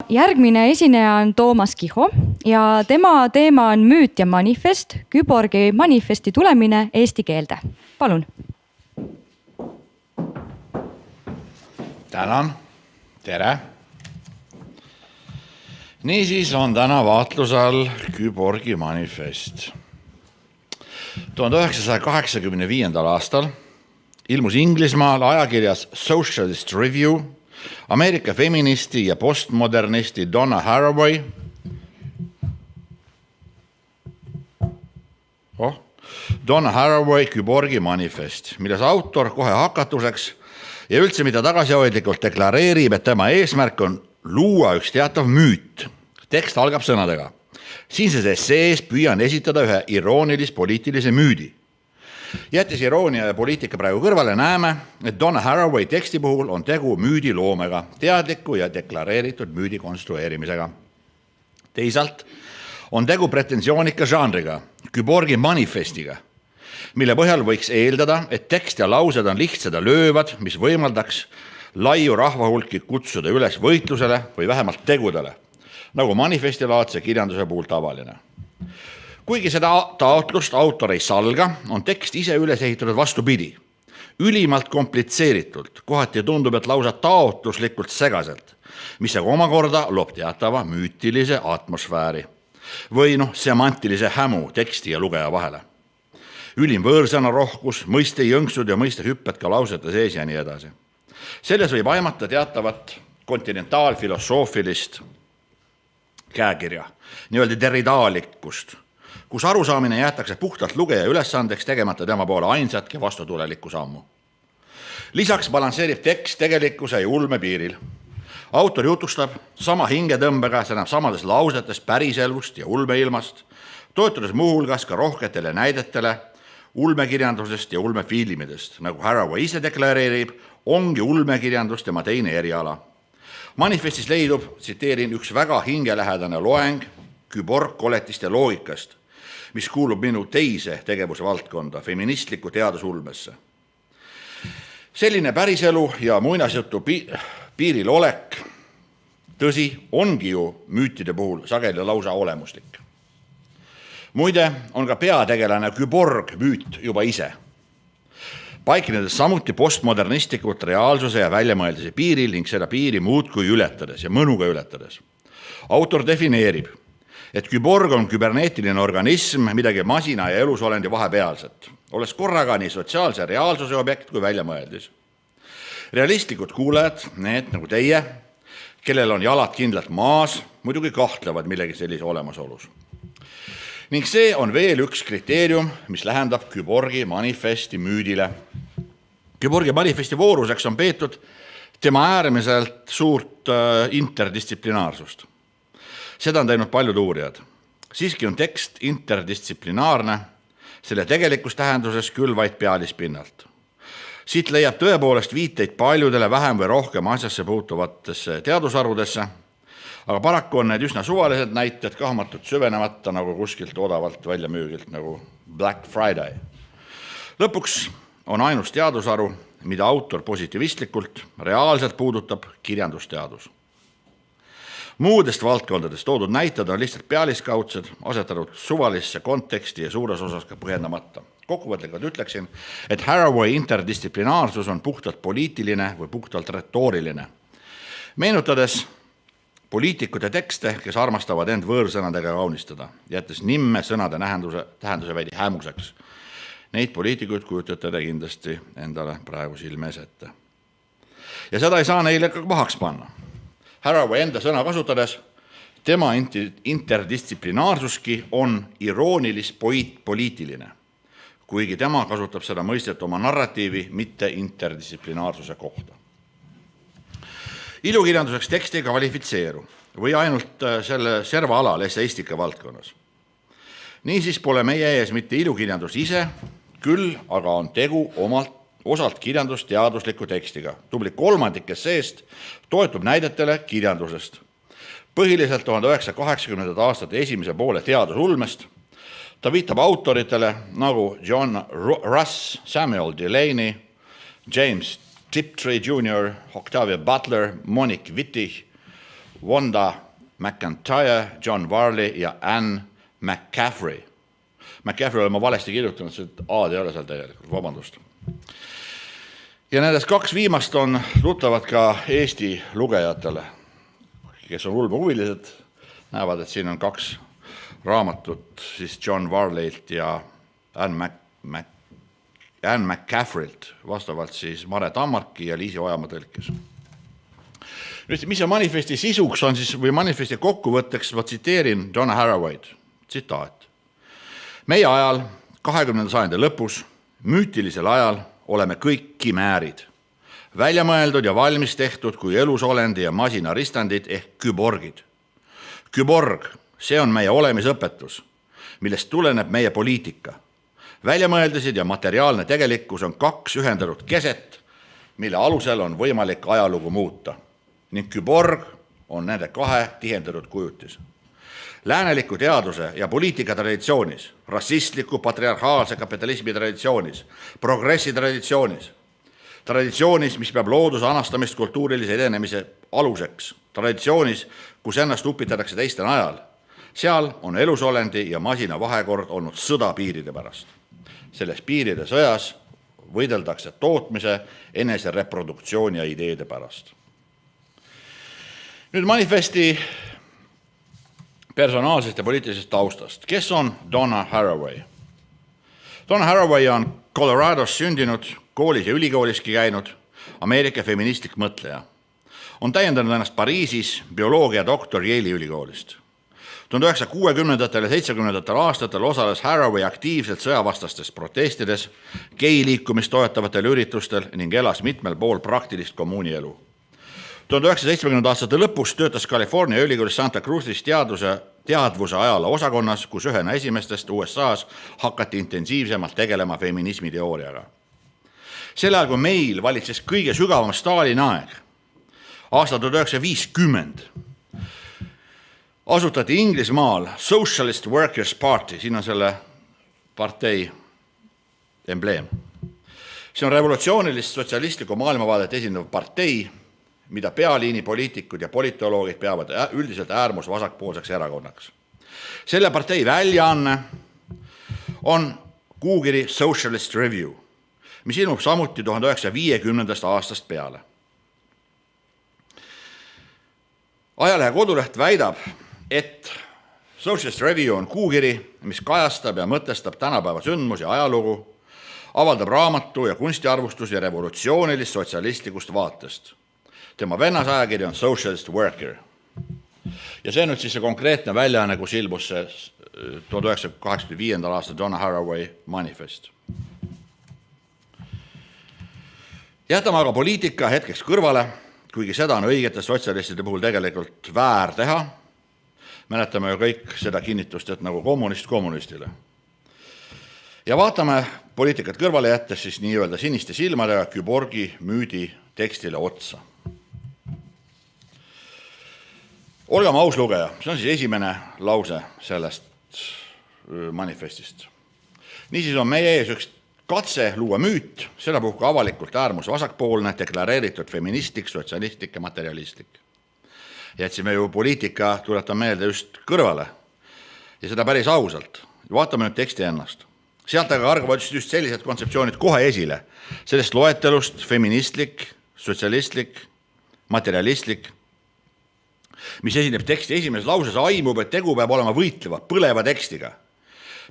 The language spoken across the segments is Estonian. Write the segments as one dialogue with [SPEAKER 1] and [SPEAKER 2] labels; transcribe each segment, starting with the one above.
[SPEAKER 1] järgmine esineja on Toomas Kiho ja tema teema on müüt ja manifest, Küborgi manifesti tulemine eesti keelde. Palun.
[SPEAKER 2] Tänan. Tere. Niisiis on täna vaatluse all Küborgi manifest. 1985. aastal ilmus Inglismaal ajakirjas Socialist Review Ameerika feministi ja postmodernisti Donna Haraway Küborgi manifest, milles autor kohe hakatuseks ja üldse mida tagasihoidlikult deklareerib, et tema eesmärk on luua üks teatav müüt. Tekst algab sõnadega. Siinses essees püüan esitada ühe iroonilis-poliitilise müüdi. Jättes iroonia ja poliitika praegu kõrvale, näeme, et Donna Haraway teksti puhul on tegu müüdi loomega, teadliku ja deklareeritud müüdi konstrueerimisega. Teisalt on tegu pretensjoonika žanriga, Küborgi manifestiga, mille põhjal võiks eeldada, et tekst ja laused on lihtsad ja löövad, mis võimaldaks laiu rahvahulki kutsuda üles võitlusele või vähemalt tegudele, nagu manifestilaadse kirjanduse puhul tavaline. Kuigi seda taotlust autor ei salga, on tekst ise üles ehitatud vastupidi. Ülimalt komplitseeritult, kohati tundub, et lausa taotluslikult segaselt, mis aga omakorda loob teatava müütilise atmosfääri või semantilise hämu teksti ja lugeja vahele. Ülim võõrsõna rohkus, mõiste jõnksud ja mõiste hüpped ka lausete sees ja nii edasi. Selles võib aimata teatavat kontinentaalfilosoofilist käekirja, nii-öelda deridaalikust, kus arusaamine jäetakse puhtalt lugeja ülesandeks tegemata tema poole ainsatki vastutulelikku sammu. Lisaks balansseerib tekst tegelikkuse ja ulme piiril. Autor jutustab sama hingetõmbega samades lausetes päriselvust ja ulmeilmast, toetudes muuhulgas ka rohketele näidetele ulmekirjandusest ja ulmefilmidest, nagu Haraway ise deklareerib, ongi ulmekirjandus tema teine eriala. Manifestis leidub, tsiteerin, üks väga hingelähedane loeng küborg-koletiste loogikast, mis kuulub minu teise tegevusvaldkonda, feministliku teadusulmesse. Selline päriselu ja muinasjutu piiril olek, tõsi, ongi ju müütide puhul sageli lausa olemuslik. Muide, on ka peategelane küborg müüt juba ise, paiknedes samuti postmodernistlikult reaalsuse ja väljamõeldise piiril ning seda piiri muudkui ületades ja mõnuga ületades. Autor defineerib, et küborg on küberneetiline organism, midagi masina ja elusolendi vahepealset, olles korraga nii sotsiaalse reaalsuse objekt kui väljamõeldis. Realistlikud kuulajad, need nagu teie, kellel on jalad kindlalt maas, muidugi kahtlevad millegi sellise olemasolus. Ning see on veel üks kriteerium, mis lähendab Küborgi manifesti müüdile. Küborgi manifesti vooruseks on peetud tema äärmiselt suurt interdistsiplinaarsust. Seda on teinud paljud uurijad. Siiski on tekst interdistsiplinaarne, selle tegelikus tähenduses küll vaid pealispinnalt. Siit leiab tõepoolest viiteid paljudele vähem või rohkem asjasse puutuvatesse teadusarvudesse, aga paraku on need üsna suvalised näited kahmatult süvenemata nagu kuskilt odavalt välja müügilt nagu Black Friday. Lõpuks on ainus teadusaru, mida autor positivistlikult reaalselt puudutab kirjandusteadus. Muudest valdkondadest toodud näited on lihtsalt pealiskaudsed, asetanud suvalisse konteksti ja suures osas ka põhjendamata. Kokkuvõtlikult ütleksin, et Haraway interdistsiplinaarsus on puhtalt poliitiline või puhtalt retooriline. Meenutades poliitikute tekste, kes armastavad end võõrsõnadega kaunistada, jättes nimme sõnade tähenduse veidi hämuseks. Neid poliitikuid kujutate te kindlasti endale praegu silmes ette. Ja seda ei saa neile ka pahaks panna. Haraway enda sõna kasutades, tema interdistsiplinaarsuski on iroonilis-poliitiline, kuigi tema kasutab seda mõistet oma narratiivi mitte interdistsiplinaarsuse kohta. Ilukirjanduseks tekst ei kvalifitseeru või ainult selle serva alal esseistika valdkonnas. Niisiis pole meie ees mitte ilukirjandus ise, küll aga on tegu osalt kirjandusteadusliku tekstiga. Tubli kolmandik esseest toetub näidetele kirjandusest. Põhiliselt 1980. aastate esimese poole teadusulmest. Ta viitab autoritele nagu John Russ, Samuel Delaney, James Tiptree Jr., Octavia Butler, Monique Wittig, Wanda McIntyre, John Varley ja Anne McCaffrey. McCaffrey olen ma valesti kirjutanud, see A-d ei ole seal tegelikult, vabandust. Ja nendest 2 viimast on tuttavad ka Eesti lugejatele, kes on ulmehuvilised, näevad, et siin on 2 raamatut siis John Varleylt ja Anne McCaffreylt, vastavalt siis Mare Tammarki ja Liisi Ojamaa tõlkes. Nüüd, mis see manifesti sisuks on siis, või manifesti kokkuvõtteks, ma tsiteerin Donna Haraway'd, tsitaat. Meie ajal, 20. sajandi lõpus, müütilisel ajal oleme kõik kimäärid, väljamõeldud ja valmis tehtud kui elusolendi ja masinaristandid ehk küborgid. Küborg, see on meie olemisõpetus, millest tuleneb meie poliitika. Väljamõeldisid ja materiaalne tegelikkus on 2 ühendatud keset, mille alusel on võimalik ajalugu muuta. Ning küborg on nende 2 tihendatud kujutis. Lääneliku teaduse ja poliitika traditsioonis, rassistliku patriarhaalse kapitalismi traditsioonis, progressi traditsioonis, mis peab looduse anastamist kultuurilise edenemise aluseks, traditsioonis, kus ennast upitatakse teiste najal. Seal on elusolendi ja masina vahekord olnud sõda piiride pärast. Selles piiride sõjas võideldakse tootmise, enese reproduktsiooni ja ideede pärast. Nüüd manifesti personaalsest ja poliitilisest taustast. Kes on Donna Haraway? Donna Haraway on Colorados sündinud, koolis ja ülikooliski käinud, Ameerika feministlik mõtleja. On täiendanud ennast Pariisis bioloogia doktor Yale'i ülikoolist. 1960. ja 70. aastatel osales Haraway aktiivselt sõjavastastes protestides, geiliikumist toetavatel üritustel ning elas mitmel pool praktilist kommuunielu. 1970. aastate lõpus töötas California ülikoolis Santa Cruzis teadvuse ajaloo osakonnas, kus ühena esimestest USA's hakati intensiivsemalt tegelema feminismi teooriaga. Sel ajal, kui meil valitses kõige sügavam Stalini aeg, aastal 1950, asutati Inglismaal Socialist Workers Party, siin on selle partei embleem. See on revolutsioonilist sotsialistlikku maailmavaadet esindav partei, mida pealiini poliitikud ja politoloogid peavad üldiselt äärmus vasakpoolseks erakonnaks. Selle partei väljaanne on Google'i Socialist Review, mis ilmub samuti 1950. aastast peale. Ajalehe koduleht väidab, et Socialist Review on Google'i, mis kajastab ja mõtestab tänapäeva sündmus ja ajalugu, avaldab raamatu ja kunstiarvustus ja revolutsioonilist sotsialistlikust vaatest. Tema vennasajakiri on Socialist Worker. Ja see on nüüd siis see konkreetne väljaanne, kus ilmus see 1985. aastal Donna Haraway manifest. Jätame aga poliitika hetkeks kõrvale, kuigi seda on õigete sotsialistide puhul tegelikult väär teha. Mäletame ju kõik seda kinnitust, et nagu kommunist kommunistile. Ja vaatame poliitikat kõrvale jättes siis nii-öelda siniste silmadega küborgi müüdi tekstile otsa. Olgem aus lugeja, see on siis esimene lause sellest manifestist. Niisiis on meie ees üks katse luua müüt, seda puhku avalikult äärmus vasakpoolne, deklareeritud feministlik, sotsialistlik ja materialistlik. Jätsime ju poliitika, tuletan meelde, just kõrvale ja seda päris ausalt. Vaatame nüüd teksti ennast. Sealt aga argavad just sellised kontseptsioonid kohe esile. Sellest loetelust feministlik, sotsialistlik, materialistlik, mis esineb teksti esimeses lauses, aimub, et tegu peab olema võitleva, põleva tekstiga.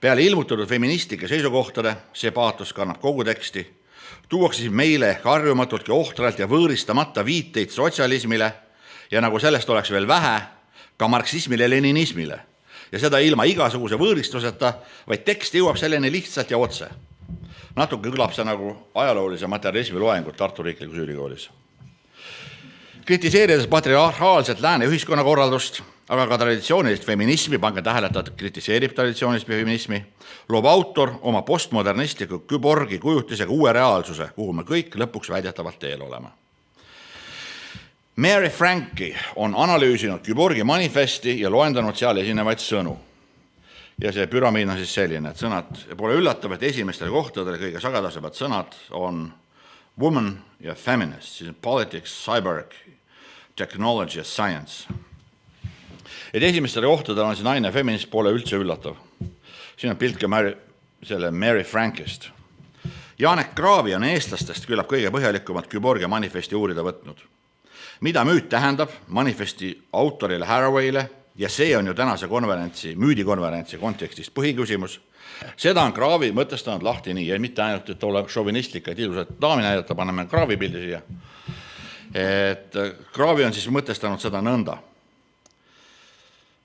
[SPEAKER 2] Peale ilmutatud feministlike seisukohtade, see paatos kannab kogu teksti, tuuakse meile ehk harjumatultki ohtralt ja võõristamata viiteid sotsialismile ja nagu sellest oleks veel vähe, ka marksismile ja leninismile. Ja seda ilma igasuguse võõristuseta, vaid tekst jõuab selleni lihtsalt ja otse. Natuke kõlab see nagu ajaloolise materialismi loengut Tartu Riiklikus Ülikoolis. Kritiseerides patriarhaalset lääne ühiskonnakorraldust, aga ka traditsioonilist feminismi, pange tähele, et ta kritiseerib traditsioonilist feminismi, loob autor oma postmodernistliku küborgi kujutisega uue reaalsuse, kuhu me kõik lõpuks väidetavalt teel oleme. Mary Franke on analüüsinud küborgi manifesti ja loendanud seal esinevaid sõnu. Ja see püramiid on siis selline, et sõnad, pole üllatav, et esimestel kohtadel kõige sagadasemad sõnad on woman ja feminist, siis politics, cyber, technology ja science. et esimestele kohtadel on see naine feminist pole üldse üllatav. Siin on pilt ka Mary Frankist. Janek Kraavi on eestlastest küllap kõige põhjalikumalt Kyborgia manifesti uurida võtnud. Mida müüt tähendab manifesti autorile Haraway'le, ja see on ju tänase müüdikonverentsi kontekstist põhiküsimus, seda on Kraavi mõtestanud lahti nii, ja mitte ainult, et olla šovinistlik, et ilusat daami näidata, paneme Kraavi pildi siia. Et Kraavi on siis mõtestanud seda nõnda.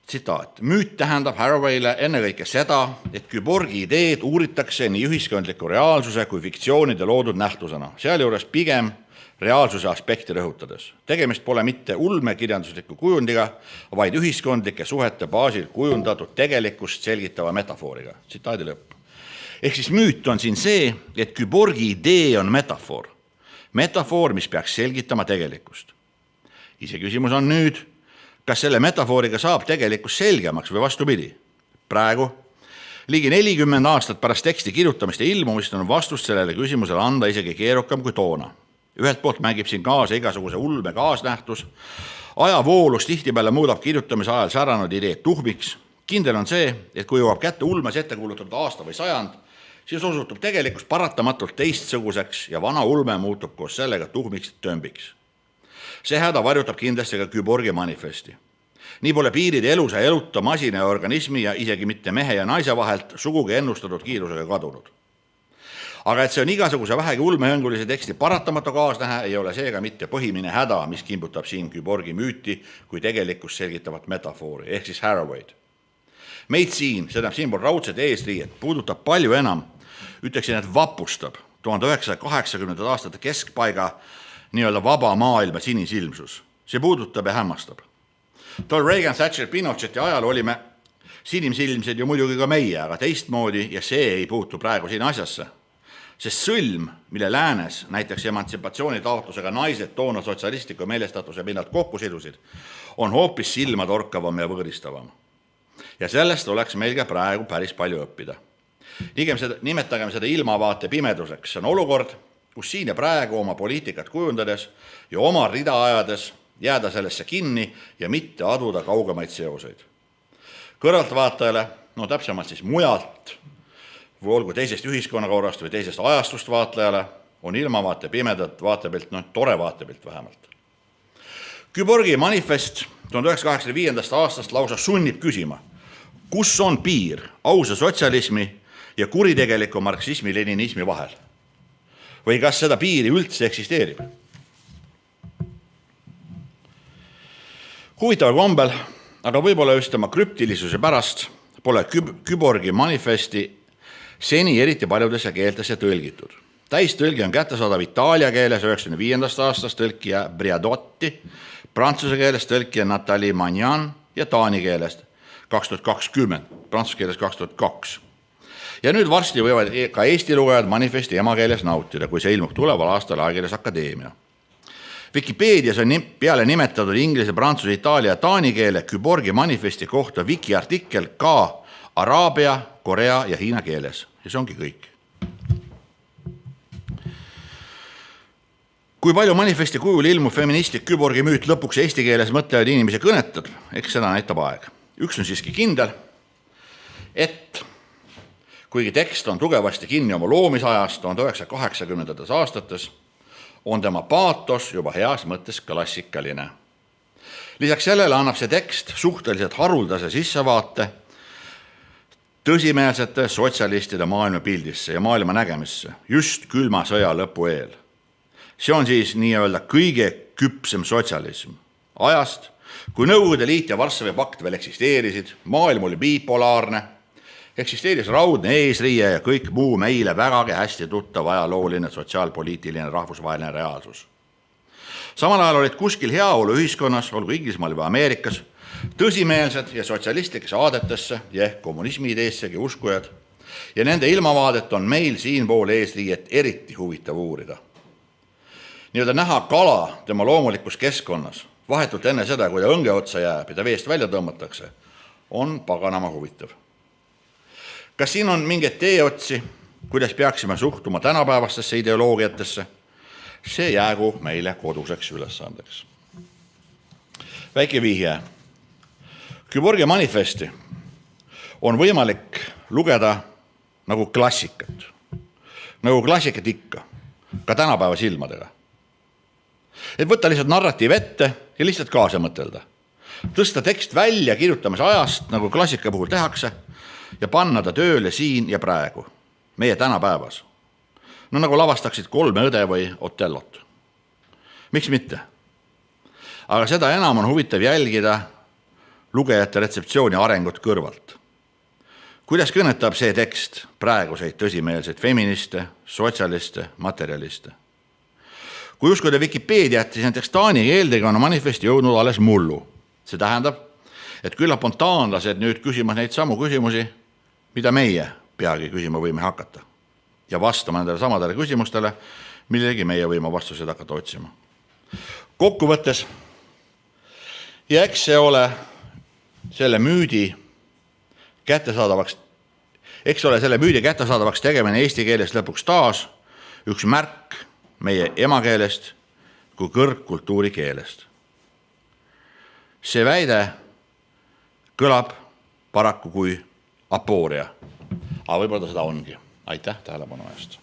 [SPEAKER 2] Tsitaat. Müüt tähendab Haraway'le ennekõike seda, et Kyborgi ideed uuritakse nii ühiskondliku reaalsuse kui fiktsioonide loodud nähtusena, sealjuures pigem reaalsuse aspekti rõhutades. Tegemist pole mitte ulmekirjandusliku kujundiga, vaid ühiskondlike suhete baasil kujundatud tegelikkust selgitava metafooriga. Tsitaadi lõpp. Ehk siis müüt on siin see, et Kyborgi idee on metafoor. Metafoor, mis peaks selgitama tegelikkust. Iseküsimus on nüüd, kas selle metafooriga saab tegelikkus selgemaks või vastupidi. Praegu, ligi 40 aastat pärast teksti kirjutamist ja ilmumist on vastust sellele küsimusele anda isegi keerukam kui toona. Ühelt poolt mängib siin kaasa igasuguse ulme kaasnähtus, ajavoolus tihtipeale muudab kirjutamise ajal säranud ideed tuhmiks. Kindel on see, et kui jõuab kätte ulmes ette kuulutatud aasta või sajand, siis osutub tegelikkus paratamatult teistsuguseks ja vana ulme muutub koos sellega tuhmiks tömbiks. See häda varjutab kindlasti ka Kyborgi manifesti. Nii pole piirid elusa eluta masina ja organismi ja isegi mitte mehe ja naise vahelt sugugi ennustatud kiirusega kadunud. Aga et see on igasuguse vähegi ulmehõngulise teksti paratamatu kaasnähe, ei ole seega mitte põhimine häda, mis kimbutab siin Kyborgi müüti kui tegelikkust selgitavat metafoori, ehk siis Haraway'd. Meid siin, see tähendab siinpool raudset eesriiet, puudutab palju enam, ütleksin, et vapustab 1980. aastate keskpaiga nii-öelda vaba maailma sinisilmsus. See puudutab ja hämmastab. Tol Reagan, Thatcher, Pinocheti ajal olime sinimsilmsed ju muidugi ka meie, aga teistmoodi ja see ei puutu praegu siin asjasse. Sest sõlm, mille läänes näiteks emantsipatsioonitaotlusega naised toona sotsialistliku meelestatuse pinnalt kokku sidusid, on hoopis silmatorkavam ja võõristavam. Ja sellest oleks meil ka praegu päris palju õppida. Nimetagem seda ilmavaate pimeduseks. See on olukord, kus siin ja praegu oma poliitikat kujundades ja oma rida ajades jääda sellesse kinni ja mitte aduda kaugemaid seoseid. Kõrvaltvaatajale, täpsemalt siis mujalt, või olgu teisest ühiskonnakorrast või teisest ajastust vaatlejale, on ilmavaate pimedat vaatepilt, tore vaatepilt vähemalt. Kyborgi manifest 1985. aastast lausa sunnib küsima, kus on piir ausa sotsialismi ja kuritegeliku marksismi-leninismi vahel? Või kas seda piiri üldse eksisteerib? Huvitaval kombel, aga võib-olla just tema krüptilisuse pärast pole Kyborgi manifesti seni eriti paljudesse keeltesse tõlgitud. Täistõlgi on kättesaadav itaalia keeles 1995. aastast tõlkija Briadotti, prantsuse keeles tõlkija Nathalie Magnan ja taani keelest 2020, prantsuse keeles 2002. Ja nüüd varsti võivad ka eesti lugejad manifesti emakeeles nautida, kui see ilmub tuleval aastal ajakirjas Akadeemia. Wikipeedias on peale nimetatud inglise, prantsuse, itaalia ja taani keele Kyborgi manifesti kohta wiki artikkel ka araabia, korea ja hiina keeles. Ja see ongi kõik. Kui palju manifesti kujul ilmub feministlik Kyborgi müüt lõpuks eesti keeles mõtlevaid inimesi kõnetab, eks seda näitab aeg. Üks on siiski kindel, et kuigi tekst on tugevasti kinni oma loomisajast 1980. aastates, on tema paatos juba heas mõttes klassikaline. Lisaks sellele annab see tekst suhteliselt haruldase sissevaate tõsimeelsete sotsialistide maailmapildisse ja maailma nägemisse just külma sõja lõpu eel. See on siis nii-öelda kõige küpsem sotsialism. Ajast, kui Nõukogude Liit ja Varssavi pakt veel eksisteerisid, maailm oli bipolaarne, eksisteeris raudne eesriie ja kõik muu meile vägagi hästi tuttav ajalooline, sotsiaalpoliitiline, rahvusvaheline reaalsus. Samal ajal olid kuskil heaolu ühiskonnas, olgu Inglismaal või Ameerikas, tõsimeelsed ja sotsialistlikes aadetesse ja ehk kommunismi ideessegi uskujad ja nende ilmavaadet on meil siinpool eesriiet eriti huvitav uurida. Nii-öelda näha kala tema loomulikus keskkonnas, vahetult enne seda, kui ta õnge otsa jääb ja ta veest välja tõmmatakse, on paganama huvitav. Kas siin on mingeid teeotsi, kuidas peaksime suhtuma tänapäevastesse ideoloogiatesse? See jäägu meile koduseks ülesandeks. Väike vihje. Küborgi manifesti on võimalik lugeda nagu klassikat ikka, ka tänapäeva silmadega. Et võtta lihtsalt narratiiv ette ja lihtsalt kaasa mõtelda. Tõsta tekst välja kirjutamise ajast, nagu klassika puhul tehakse, ja panna ta tööle siin ja praegu, meie tänapäevas. No nagu lavastaksid Kolme õde või Otellot. Miks mitte? Aga seda enam on huvitav jälgida lugejate retseptsiooni arengut kõrvalt. Kuidas kõnetab see tekst praeguseid tõsimeelseid feministe, sotsialiste, materjaliste? Kui uskuda Wikipeediat, siis näiteks taani keeldega on manifesti jõudnud alles mullu. See tähendab, et küllap on taanlased nüüd küsimas neid samu küsimusi, mida meie peagi küsima võime hakata. Ja vastama nendele samadele küsimustele, millegi meie võime vastused hakata otsima. Kokkuvõttes, ja eks see ole selle müüdi kättesaadavaks tegemine eesti keelest lõpuks taas üks märk meie emakeelest kui kõrgkultuuri keelest. See väide kõlab paraku kui apooria, aga võib-olla ta seda ongi. Aitäh tähelepanu eest!